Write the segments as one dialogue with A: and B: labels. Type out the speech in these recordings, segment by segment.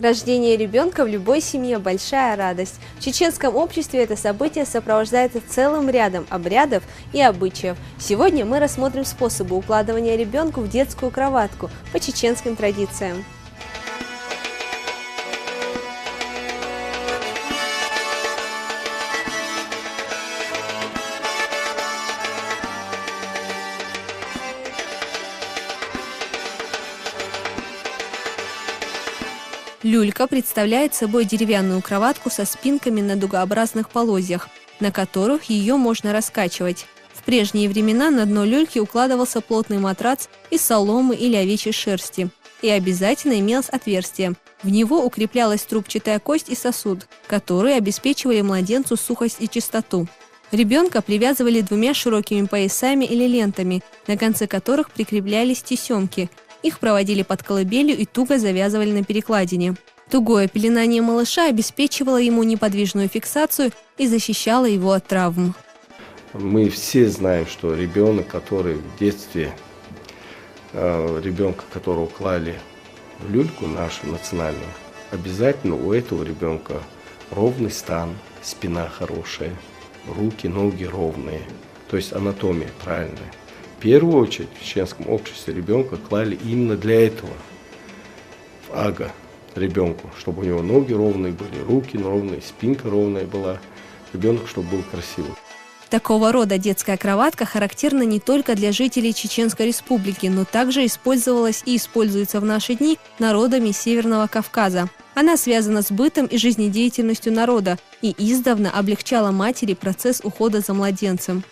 A: Рождение ребенка в любой семье – большая радость. В чеченском обществе это событие сопровождается целым рядом обрядов и обычаев. Сегодня мы рассмотрим способы укладывания ребенка в детскую кроватку по чеченским традициям. Люлька представляет собой деревянную кроватку со спинками на дугообразных полозьях, на которых ее можно раскачивать. В прежние времена на дно люльки укладывался плотный матрац из соломы или овечьей шерсти. И обязательно имелось отверстие. В него укреплялась трубчатая кость и сосуд, которые обеспечивали младенцу сухость и чистоту. Ребенка привязывали двумя широкими поясами или лентами, на конце которых прикреплялись тесемки. Их проводили под колыбелью и туго завязывали на перекладине. Тугое пеленание малыша обеспечивало ему неподвижную фиксацию и защищало его от травм.
B: Мы все знаем, что ребенок, который в детстве, ребенка, которого клали в люльку нашу национальную, обязательно у этого ребенка ровный стан, спина хорошая, руки, ноги ровные, то есть анатомия правильная. В первую очередь в чеченском обществе ребенка клали именно для этого, в ага ребенку, чтобы у него ноги ровные были, руки ровные, спинка ровная была, ребенок, чтобы был красивый.
A: Такого рода детская кроватка характерна не только для жителей Чеченской Республики, но также использовалась и используется в наши дни народами Северного Кавказа. Она связана с бытом и жизнедеятельностью народа и издавна облегчала матери процесс ухода за младенцем.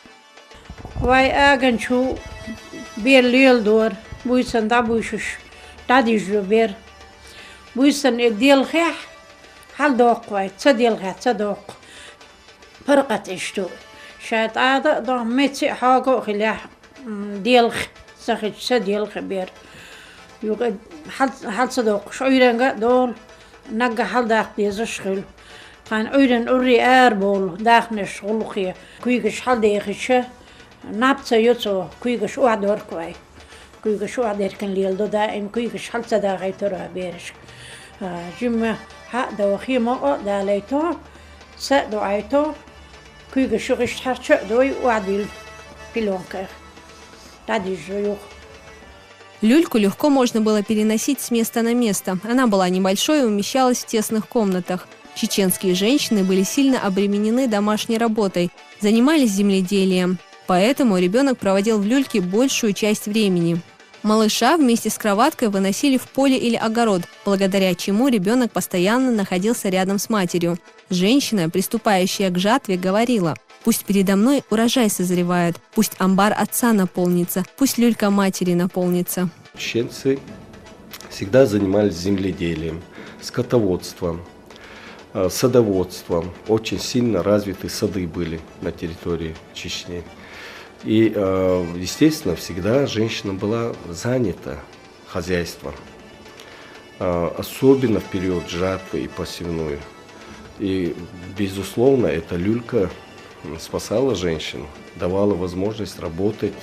C: Вай аганчу бер лелдор, буйсан да буйшуш, тадижу бер. Буйсан делхех, халдок вай, цаделхех, цадок. Паркат ишту. شاید عاده دام متی حاجو خلاه دیلخ سخت سدیلخ بیر یوگا حال صدق شعيرنجا دول نجا حال داخ بيزش خل كان عيرن أوري أربول داخل شغل خيا كويكش حال داخلش نبت يوتو كويكش وعدور كوي كويكش وعدير كان ليل دو دائم كويكش حال صداقي ترى بيرش جمع ها دوخي ما داليتو سدو عيتو كويك شغش حرشة دوي وعديل пеленках.
A: Люльку легко можно было переносить с места на место. Она была небольшой и умещалась в тесных комнатах. Чеченские женщины были сильно обременены домашней работой, занимались земледелием. Поэтому ребенок проводил в люльке большую часть времени. Малыша вместе с кроваткой выносили в поле или огород, благодаря чему ребенок постоянно находился рядом с матерью. Женщина, приступающая к жатве, говорила: «Пусть передо мной урожай созревает, пусть амбар отца наполнится, пусть люлька матери наполнится».
B: Чеченцы всегда занимались земледелием, скотоводством, садоводством. Очень сильно развиты сады были на территории Чечни. И, естественно, всегда женщина была занята хозяйством, особенно в период жатвы и посевной. И, безусловно, эта люлька спасала женщину, давала возможность работать,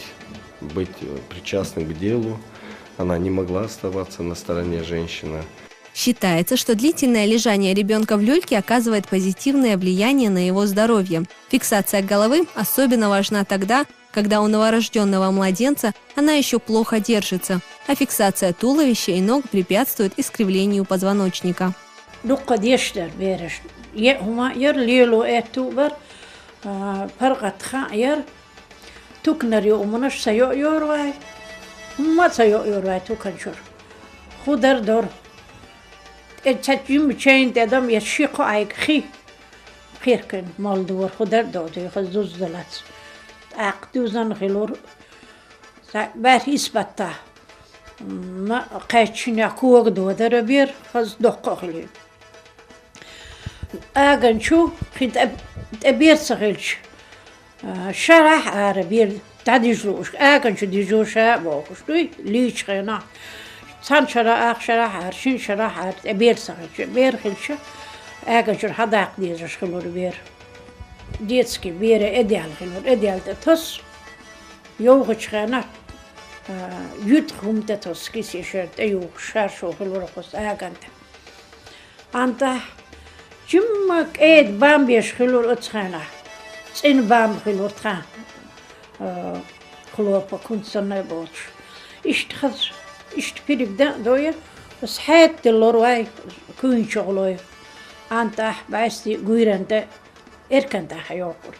B: быть причастным к делу. Она не могла оставаться на стороне женщины.
A: Считается, что длительное лежание ребенка в люльке оказывает позитивное влияние на его здоровье. Фиксация головы особенно важна тогда, когда у новорожденного младенца она еще плохо держится, а фиксация туловища и ног препятствует искривлению позвоночника.
C: عقدوزن خلور بر هیسبتا ما قاچین کوگ دو در بیر خز دق خلی اگن شو خد بیر سخلش شرح عربیر تعدیجلوش اگن شو دیجوش باکش دوی لیچ خنا سان شرح شرح عرشین شرح عرب بیر سخلش بیر خلش اگن شو حدا عقدیزش خلور بیر детский бере идеал хилор идеал тос ёгыч хана ют хумте тос кисишер юг шар шо хилор хос агант أنت جمك إيد بام بيشخلوا الأتخانة إن بام خلوا تخان خلوا بكون سنة بوش إشتكيك ده دوية بس حيت اللورواي كون شغلوي أنت بعستي غيران ده إركان ده حيوكر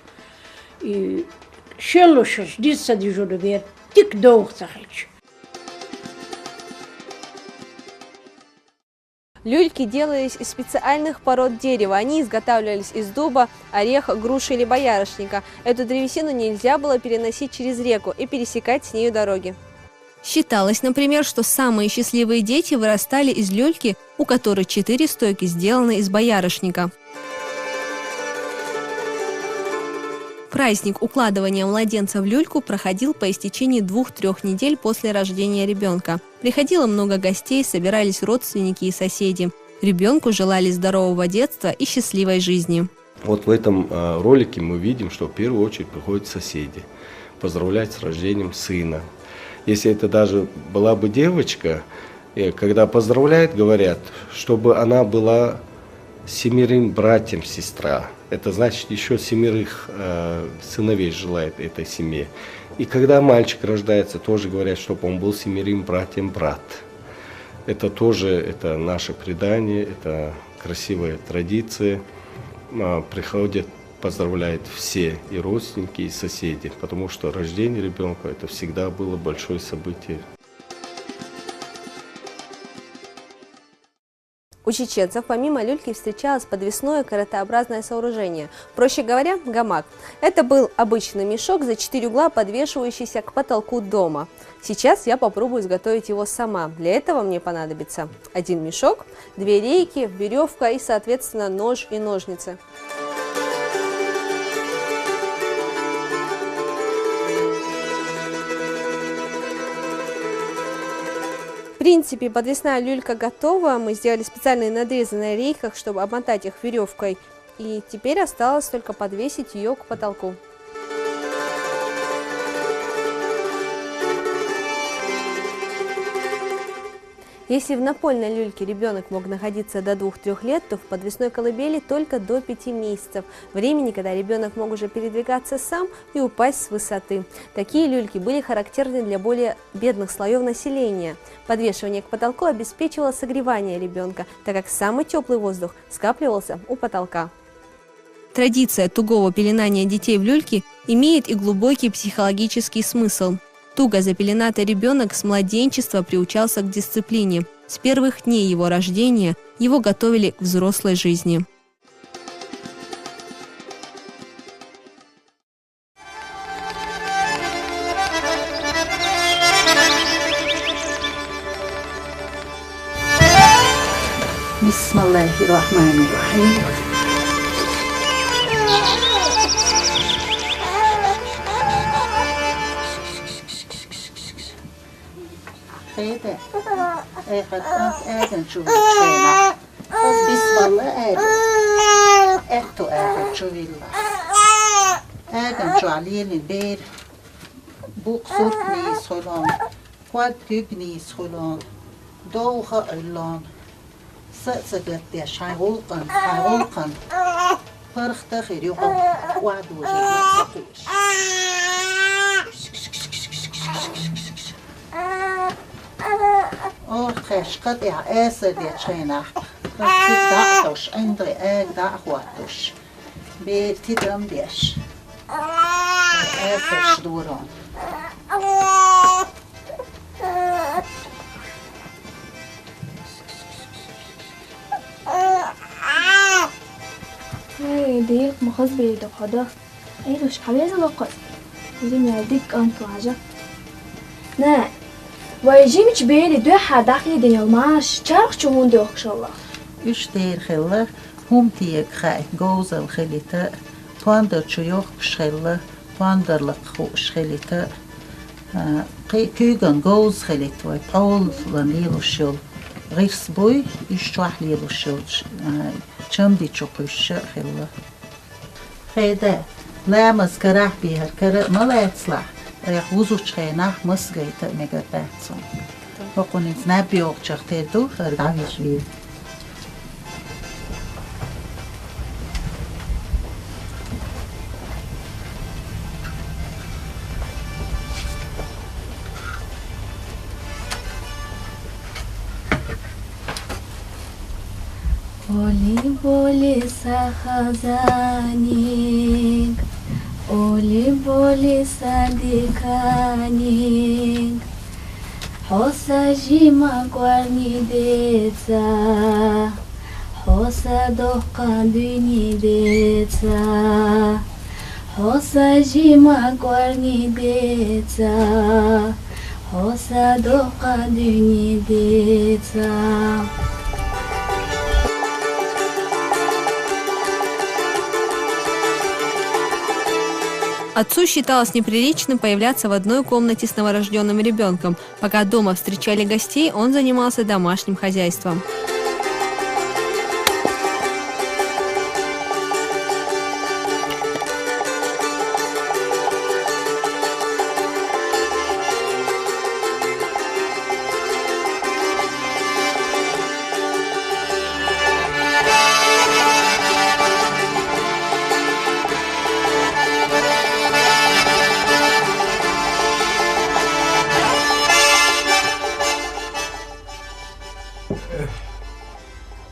C: شلو شش دي سدي جودو بير تك دوغ تخلش.
A: Люльки делались из специальных пород дерева. Они изготавливались из дуба, ореха, груши или боярышника. Эту древесину нельзя было переносить через реку и пересекать с нею дороги. Считалось, например, что самые счастливые дети вырастали из люльки, у которой 4 стойки сделаны из боярышника. Праздник укладывания младенца в люльку проходил по истечении 2-3 недель после рождения ребенка. Приходило много гостей, собирались родственники и соседи. Ребенку желали здорового детства и счастливой жизни.
B: Вот в этом ролике мы видим, что в первую очередь приходят соседи поздравлять с рождением сына. Если это даже была бы девочка, когда поздравляют, говорят, чтобы она была 7 братьям сестра. Это значит, еще 7 сыновей желает этой семье. И когда мальчик рождается, тоже говорят, чтобы он был 7 братьям брат. Это тоже наше предание, это красивая традиция. Приходят, поздравляют все, и родственники, и соседи, потому что рождение ребенка это всегда было большое событие.
A: У чеченцев помимо люльки встречалось подвесное корытообразное сооружение, проще говоря, гамак. Это был обычный мешок за 4 угла, подвешивающийся к потолку дома. Сейчас я попробую изготовить его сама. Для этого мне понадобится 1 мешок, 2 рейки, веревка и, соответственно, нож и ножницы. В принципе, подвесная люлька готова. Мы сделали специальные надрезы на рейках, чтобы обмотать их веревкой. И теперь осталось только подвесить ее к потолку. Если в напольной люльке ребенок мог находиться до 2-3 лет, то в подвесной колыбели только до 5 месяцев. Времени, когда ребенок мог уже передвигаться сам и упасть с высоты. Такие люльки были характерны для более бедных слоев населения. Подвешивание к потолку обеспечивало согревание ребенка, так как самый теплый воздух скапливался у потолка. Традиция тугого пеленания детей в люльке имеет и глубокий психологический смысл. Туго запеленатый ребенок с младенчества приучался к дисциплине. С первых дней его рождения его готовили к взрослой жизни.
D: Бисмиллахир-рахманир-рахим. Hede, ägen tjuvilla. Bismalla etto ägen tjuvilla. Ägen tjualilin ber. Buksut nis hulon. Quadgug nis hulon. Doha ullon. Satsagat der shayulqan. Parkhta khiriyuqan. Wadu jilmasaqish. خشقت اسر دی چیناخت دعوش اندری اگ دعواتش بیرتی دم دیش اسرش دوران
E: ديك مخز بيدك هذا ايش حبيز الوقت زين يديك انت عجب نه ويجيب تبيني دو حداقي دنيا الماش تشارك شهون دوخ ان شاء الله
D: ايش دير خلا هم تيك خاي جوزل خليتا تواندر تشيوخ بشخلا تواندر لقخوش خليتا كيغن جوز خليتا باول لنيلو شيل غيرس بوي يشتوح ليلو شيل چمدي چوقش خلا خيدا لا مسكرح بيها كر ما لا يصلح ريح وزو چخيناح مسگيت ميگا باتسون وقونيز نبيوغ چختيدو هردعوش بيه
E: Oli boli sa khazanik, oli boli sa dikanik, hosa jima kwarni detsa, hosa doqa duni detsa, hosa jima kwarni detsa, hosa doqa duni detsa.
A: Отцу считалось неприличным появляться в одной комнате с новорожденным ребенком. Пока дома встречали гостей, он занимался домашним хозяйством.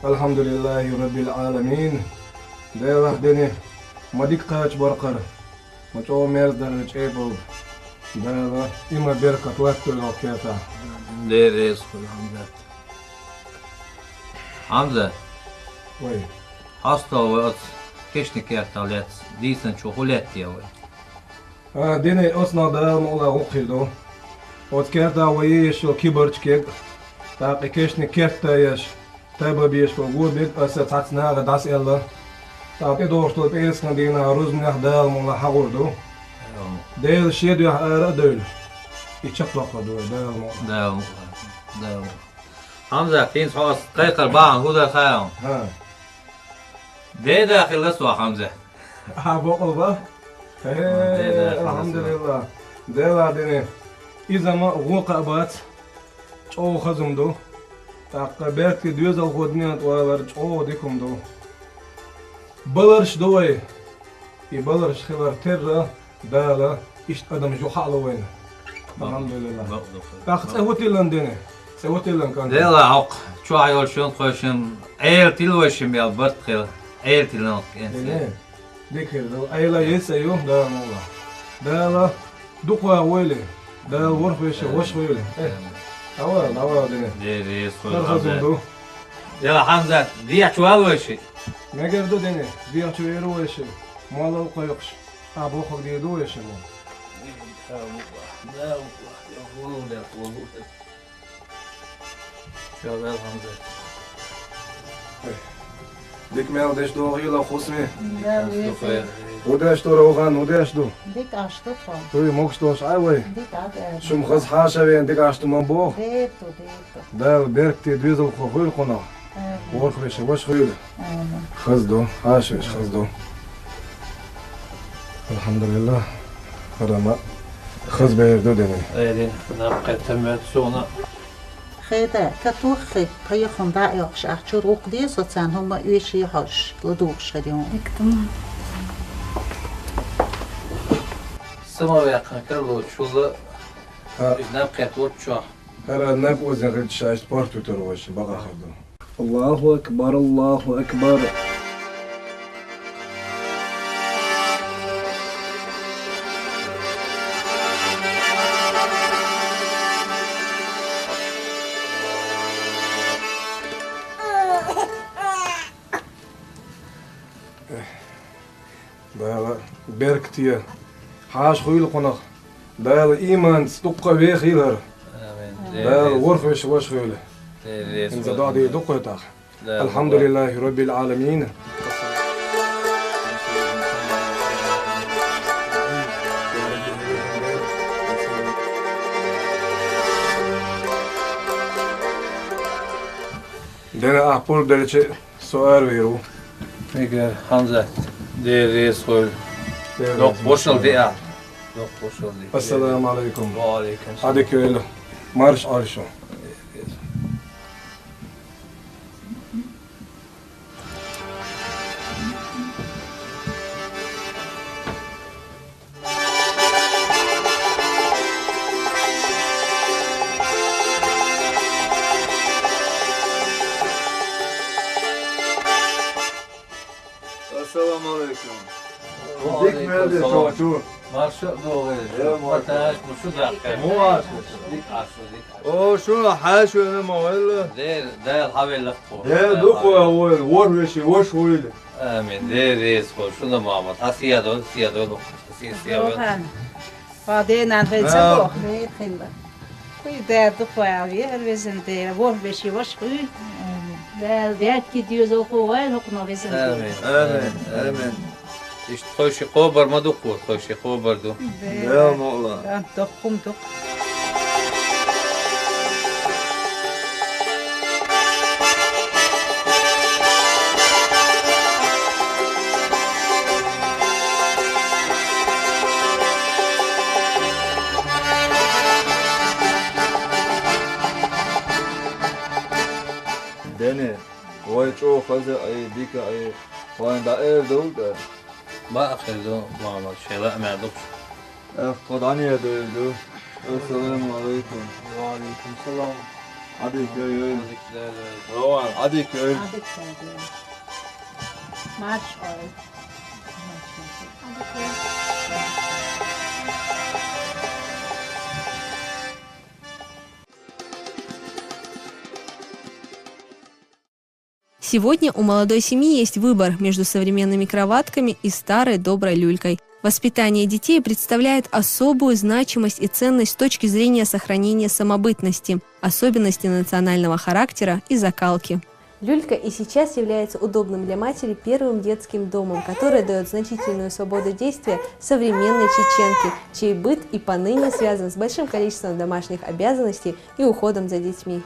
F: Elhamdülillahi Rabbil Alamin. Deylah deni madik kaç barkar. Maço merzdar çepol. Deylah ima berkat vakti okuyata.
G: Deriz Hamza. Hamza,
F: Vay.
G: hasta ve keşnik yertalet. Diysen çoğulet ya ve.
F: Ha deni osna da mola okuydu. Ot kerta ve yeş o kibarçkek. Taqi keşnik kerta yeş. Tabi bir şey bu bir asıl tatna das ella. Tabi doğru bir eskan dina ruznih da mola hagurdu. Değil şey diyor ara değil. İçak laqadı da mola.
G: Da. Hamza, fin has kaykar bağın huda kayam.
F: Ha.
G: De dahil aswa Hamza.
F: Ha bu oldu. Elhamdülillah. Deyla deni. İzama vuqabat. Çoğu khazumdu. Taqqa belki düz al hodniyat var çoğu dikumdu. Balarş doy. Balarş khilar terra dala iş adam juhalı wayna. Elhamdülillah. Taqqa sawtilan deni. Sawtilan kan.
G: Dela haq. Şu ayol şun qoşun. Eğer tilveşim ya bart khil. Eğer tilnak.
F: Dene. Dikirdu. Ayla yesayu da mola. Dala duqa wele. Dala warfesh wash wele. Awa dene.
G: Deriz
F: Khazumdu.
G: Ya Hamza, diye çuval ve şey.
F: Ne gerdu dene? Diye çuveru weshe. Mola qoyqsh. Abo khogdidu weshe. Dik mel deş doğuyla khusmi. Udaş to rogan udaş do.
D: Dik açtı falan.
F: Tuy mokstoş ayvay.
D: Dik adı.
F: Şum khaz haşa ve dik açtı man bo.
D: Deyto.
F: Da berkti düzel khoyl qona. Warkhwesh wash khoyl. Khaz do. Haşesh khaz do. Elhamdülillah. Harama. Khaz berdu dene.
G: Eğer nabqet temet sonra
D: خيدا كتوخي بيخون دا يخش أحشر وقدي صتان هم يشي حش لدوخش خديهم
E: Tamam.
G: Sama yakın kırlı çulu.
F: Ha.
G: Nabqet uçuğa.
F: Hara nab uzun rid şaş partu turwash baqa khadu. Allahu ekber Allahu ekber. Dala berktiye. Haş khoyl qona. Dala iman stuqqa ve khilar. Dala warkhwesh wash khoyl. إن زادوا دقيقة. الحمد لله رب العالمين. Dene ahpur derece suar veru.
G: Eğer Hamza deriz koy. Yok boşal diye. Yok boşal diye.
F: Assalamu alaikum.
G: Ve aleyküm selam.
F: Hadi köylü. Marş arşo.
H: Assalamu alaikum.
G: Dik
H: verdi çocuğu.
G: Marşı doğru. Mataş muşu dakika.
H: Muaş.
G: Dik aşu dik.
H: O şunu haş öyle mi valla?
G: Der havel lakpo.
H: Ya duku ya var bir şey hoş oydu.
G: Amin. Der reis ko. Şunu Muhammed. Hasiya do.
D: روحان بعدين فيتسبح بيت خلا خوي دار دخواوي الوزن دار وور بشي وش خوي دار دار كي ديوزو خوال هقنا وزن
G: Amin. Amin. İşte hoşi kobar mı duku? Hoşi kobar du.
H: Ya mola.
D: دخم دخ
H: Dene. Vay çok fazla ay dika ay. Vay da evde.
G: Ma akhir du Muhammed. Şeyla merduk.
H: Qadani ya evde. Assalamu alaikum.
G: Ve aleyküm selam.
H: Hadi köy. Rowan hadi köy.
D: ماش
A: Сегодня у молодой семьи есть выбор между современными кроватками и старой доброй люлькой. Воспитание детей представляет особую значимость и ценность с точки зрения сохранения самобытности, особенностей национального характера и закалки. Люлька и сейчас является удобным для матери первым детским домом, который дает значительную свободу действия современной чеченке, чей быт и поныне связан с большим количеством домашних обязанностей и уходом за детьми.